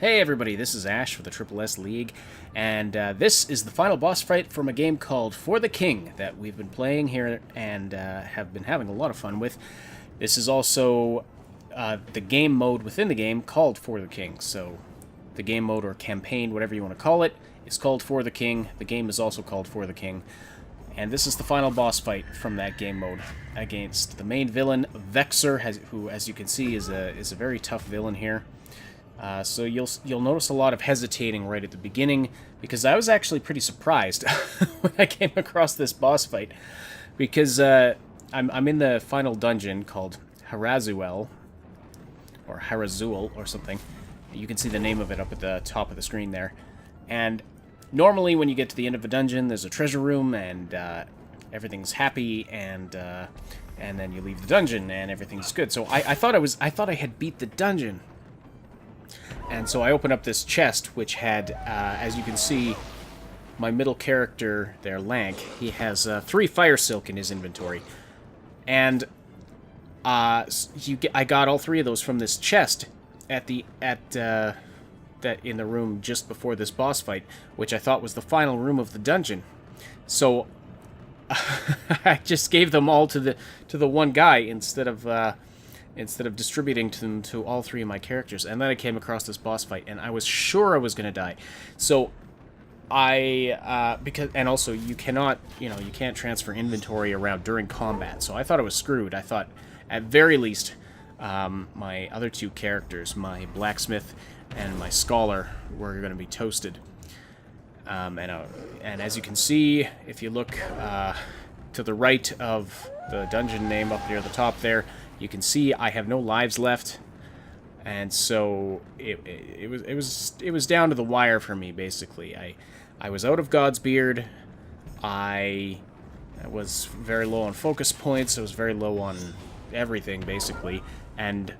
Hey everybody, this is Ash for the Triple S League, and this is the final boss fight from a game called For the King that we've been playing here and have been having a lot of fun with. This is also the game mode within the game called For the King, so the game mode or campaign, whatever you want to call it, is called For the King. The game is also called For the King, and this is the final boss fight from that game mode against the main villain, Vexor, who, as you can see, is a very tough villain here. So you'll notice a lot of hesitating right at the beginning, because I was actually pretty surprised when I came across this boss fight, because I'm in the final dungeon called Harazuel, or Harazuel, or something. You can see the name of it up at the top of the screen there. And normally when you get to the end of a dungeon, there's a treasure room, and everything's happy, and then you leave the dungeon, and everything's good. So I thought I had beat the dungeon. And so I opened up this chest, which had, as you can see, my middle character there, Lank. He has 3 fire silk in his inventory, and I got all 3 of those from this chest in the room just before this boss fight, which I thought was the final room of the dungeon. So I just gave them all to the one guy instead of distributing them to all 3 of my characters. And then I came across this boss fight, and I was sure I was going to die. So and also you cannot, you can't transfer inventory around during combat. So I thought I was screwed. I thought, at very least, my other 2 characters, my blacksmith and my scholar, were going to be toasted. And as you can see, if you look to the right of the dungeon name up near the top there, you can see I have no lives left, and so it was down to the wire for me, basically. I was out of God's beard. I was very low on focus points. I was very low on everything, basically, and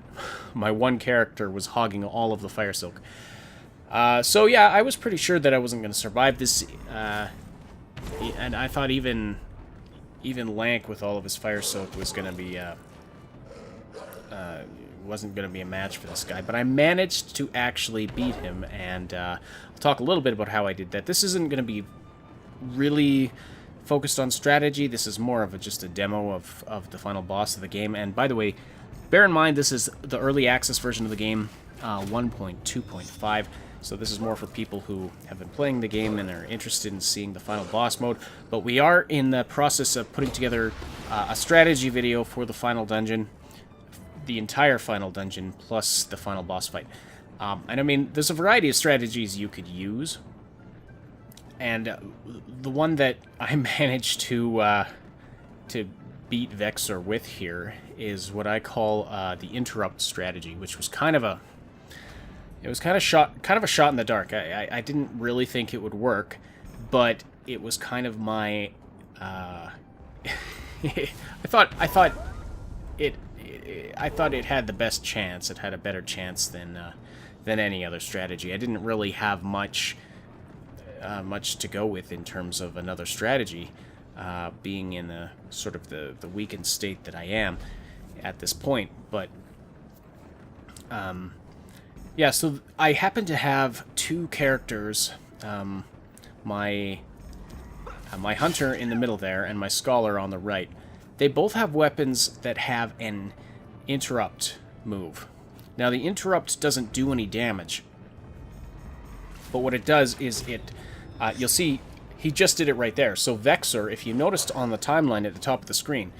my one character was hogging all of the fire silk. So yeah, I was pretty sure that I wasn't going to survive this, and I thought even Lank with all of his fire silk was going to be wasn't going to be a match for this guy, but I managed to actually beat him, and I'll talk a little bit about how I did that. This isn't going to be really focused on strategy. This is more of just a demo of the final boss of the game. And by the way, bear in mind this is the early access version of the game, 1.2.5, so this is more for people who have been playing the game and are interested in seeing the final boss mode. But we are in the process of putting together a strategy video for the final dungeon, the entire final dungeon, plus the final boss fight. And I mean, there's a variety of strategies you could use, and the one that I managed to beat Vexor with here is what I call the interrupt strategy, which was kind of a shot in the dark. I didn't really think it would work, but it was kind of my I thought it had the best chance. It had a better chance than any other strategy. I didn't really have much to go with in terms of another strategy, being in the sort of the weakened state that I am at this point. But yeah, so I happen to have 2 characters, my hunter in the middle there and my scholar on the right. They both have weapons that have an interrupt move. Now, the interrupt doesn't do any damage, but what it does is you'll see, he just did it right there. So Vexor, if you noticed on the timeline at the top of the screen,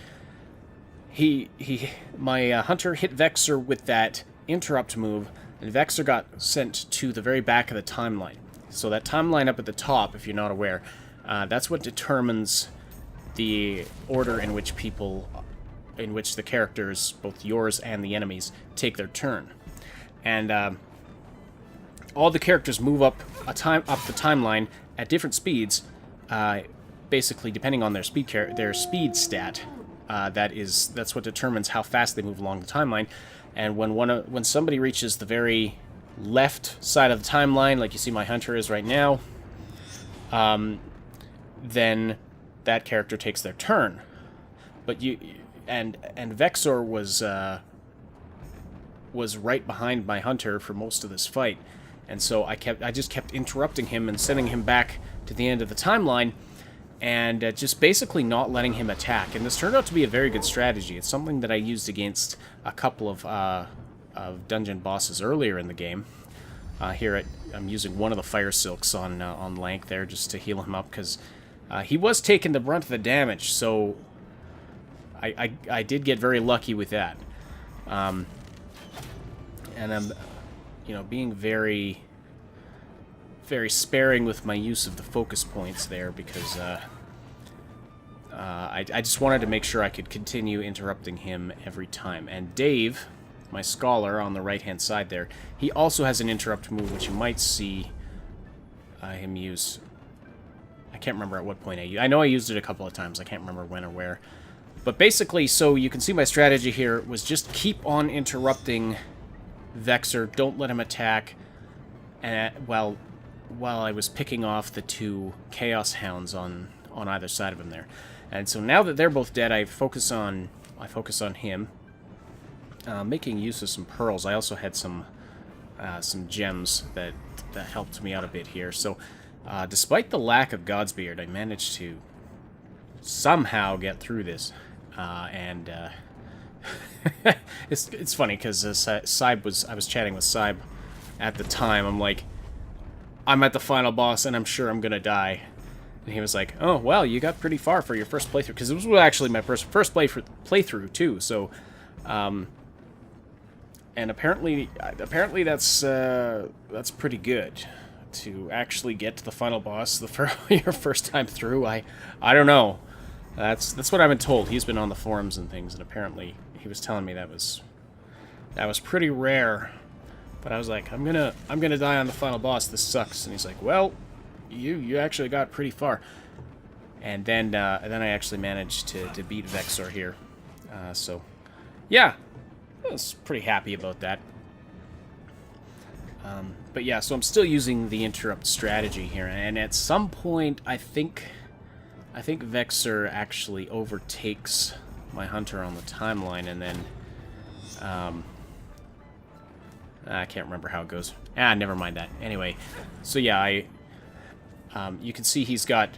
my hunter hit Vexor with that interrupt move, and Vexor got sent to the very back of the timeline. So that timeline up at the top, if you're not aware, that's what determines the order in which the characters, both yours and the enemies, take their turn. And all the characters move up the timeline at different speeds, basically depending on their speed stat. That's what determines how fast they move along the timeline. And when somebody reaches the very left side of the timeline, like you see my hunter is right now, then that character takes their turn. But Vexor was right behind my hunter for most of this fight, And so I just kept interrupting him and sending him back to the end of the timeline, and just basically not letting him attack. And this turned out to be a very good strategy. It's something that I used against a couple of dungeon bosses earlier in the game. I'm using one of the fire silks on Lank there just to heal him up, because he was taking the brunt of the damage, so I did get very lucky with that. And I'm, being very, very sparing with my use of the focus points there, because I just wanted to make sure I could continue interrupting him every time. And Dave, my scholar on the right-hand side there, he also has an interrupt move, which you might see him use. I can't remember at what point I know I used it a couple of times. I can't remember when or where. But basically, so you can see my strategy here was just keep on interrupting Vexor. Don't let him attack while I was picking off the two Chaos Hounds on either side of him there. And so now that they're both dead, I focus on him. Making use of some pearls. I also had some gems that helped me out a bit here. So, despite the lack of Godsbeard, I managed to somehow get through this. It's funny because I was chatting with Saib at the time. I'm like, I'm at the final boss and I'm sure I'm gonna die. And he was like, oh well, you got pretty far for your first playthrough, because it was actually my first playthrough too. So. And apparently that's pretty good to actually get to the final boss your first time through. I don't know. That's what I've been told. He's been on the forums and things, and apparently he was telling me that was pretty rare. But I was like, I'm gonna die on the final boss. This sucks. And he's like, well, you actually got pretty far. And then I actually managed to beat Vexor here. So yeah. I was pretty happy about that. But yeah, so I'm still using the interrupt strategy here, and at some point, I think Vexor actually overtakes my hunter on the timeline, and then I can't remember how it goes. Never mind that. Anyway, so yeah, you can see he's got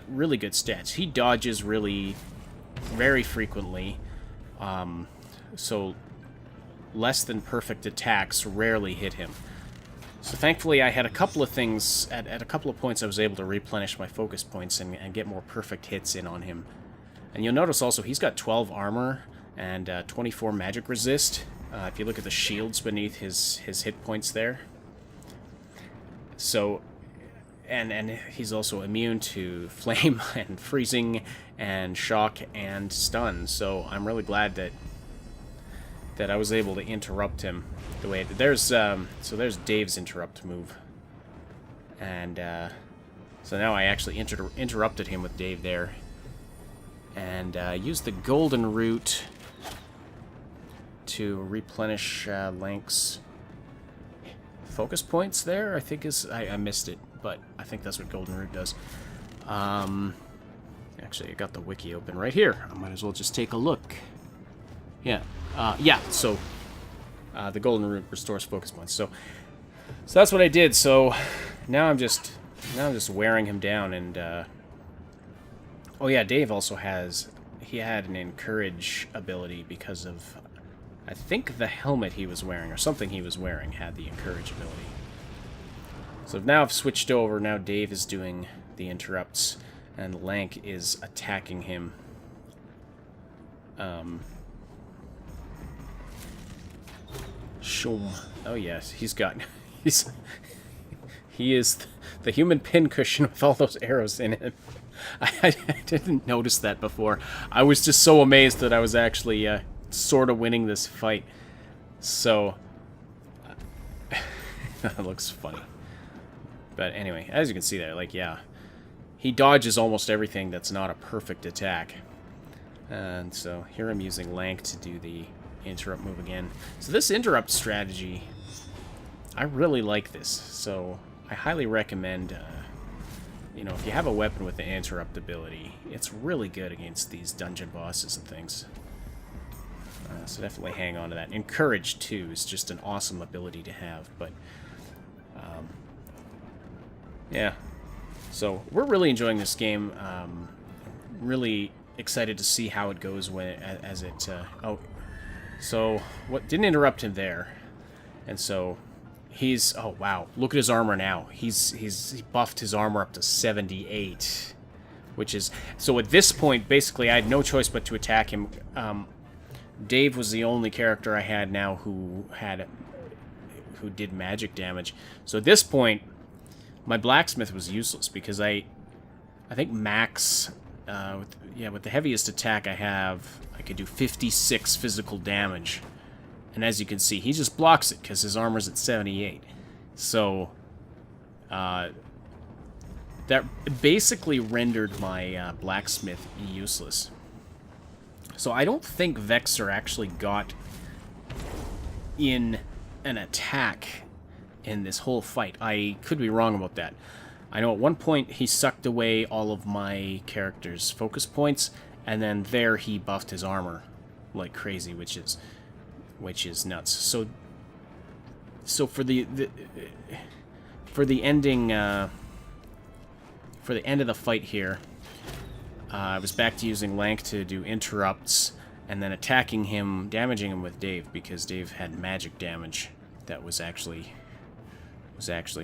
really good stats. He dodges very frequently. So less than perfect attacks rarely hit him. So thankfully I had a couple of things, at a couple of points I was able to replenish my focus points and get more perfect hits in on him. And you'll notice also he's got 12 armor and 24 magic resist. If you look at the shields beneath his hit points there. So, and he's also immune to flame and freezing and shock and stun. So I'm really glad that I was able to interrupt him the way I did. There's Dave's interrupt move, and so now I actually interrupted him with Dave there, and used the golden root to replenish Lank's focus points there. I think I missed it, but I think that's what golden root does. Actually, I got the wiki open right here. I might as well just take a look. Yeah. So the golden root restores focus points. So that's what I did. So now I'm just wearing him down, and oh yeah, Dave also had an encourage ability because of, I think, the helmet he was wearing or something he was wearing had the encourage ability. So now I've switched over. Now Dave is doing the interrupts, and Lank is attacking him. Shum. Oh yes, he is the human pincushion with all those arrows in it. I didn't notice that before. I was just so amazed that I was actually sort of winning this fight. So that looks funny. But anyway, as you can see there, like, yeah, he dodges almost everything that's not a perfect attack. And so here I'm using Lank to do the interrupt move again. So this interrupt strategy, I really like this. So I highly recommend, if you have a weapon with the interrupt ability, it's really good against these dungeon bosses and things. So definitely hang on to that. Encourage, too, is just an awesome ability to have. But Yeah. So we're really enjoying this game. Really excited to see how it goes as it. Oh, so what didn't interrupt him there, and so he's. Oh wow! Look at his armor now. He buffed his armor up to 78, which is so. At this point, basically, I had no choice but to attack him. Dave was the only character I had now who did magic damage. So at this point, my blacksmith was useless because I think max, with the heaviest attack I have, I could do 56 physical damage. And as you can see, he just blocks it because his armor's at 78. So, that basically rendered my blacksmith useless. So I don't think Vexor actually got in an attack in this whole fight. I could be wrong about that. I know at one point he sucked away all of my character's focus points, and then there he buffed his armor like crazy, which is nuts. So for the ending for the end of the fight here, I was back to using Lank to do interrupts, and then attacking him, damaging him with Dave, because Dave had magic damage that was actually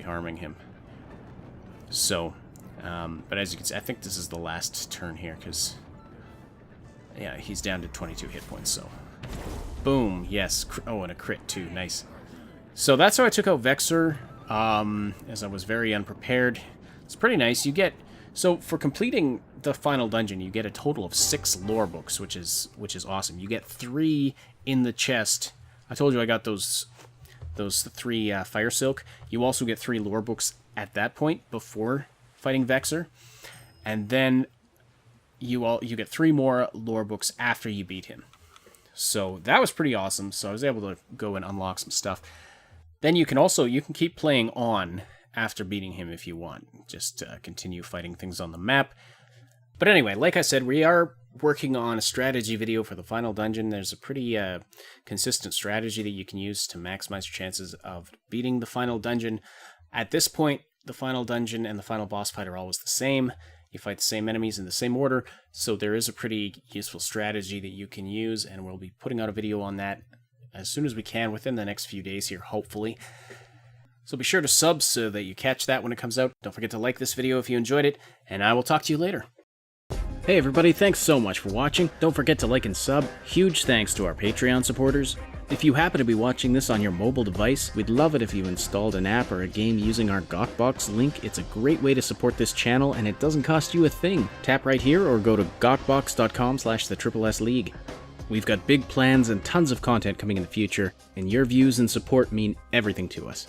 harming him. So, but as you can see, I think this is the last turn here, because, yeah, he's down to 22 hit points, so. Boom, yes. Oh, and a crit, too. Nice. So that's how I took out Vexor, as I was very unprepared. It's pretty nice. You get... So, for completing the final dungeon, you get a total of 6 lore books, which is awesome. You get 3 in the chest. I told you I got those 3 Fire Silk. You also get 3 lore books at that point, before fighting Vexor. And then you get 3 more lore books after you beat him. So, that was pretty awesome. So, I was able to go and unlock some stuff. Then you can keep playing on after beating him if you want. Just continue fighting things on the map. But anyway, like I said, we are working on a strategy video for the final dungeon. There's a pretty consistent strategy that you can use to maximize your chances of beating the final dungeon. At this point, the final dungeon and the final boss fight are always the same. You fight the same enemies in the same order, so there is a pretty useful strategy that you can use, and we'll be putting out a video on that as soon as we can within the next few days here, hopefully. So be sure to sub so that you catch that when it comes out. Don't forget to like this video if you enjoyed it, and I will talk to you later. Hey everybody, thanks so much for watching. Don't forget to like and sub. Huge thanks to our Patreon supporters. If you happen to be watching this on your mobile device, we'd love it if you installed an app or a game using our GOTBox link. It's a great way to support this channel, and it doesn't cost you a thing. Tap right here or go to gotbox.com/the We've got big plans and tons of content coming in the future, and your views and support mean everything to us.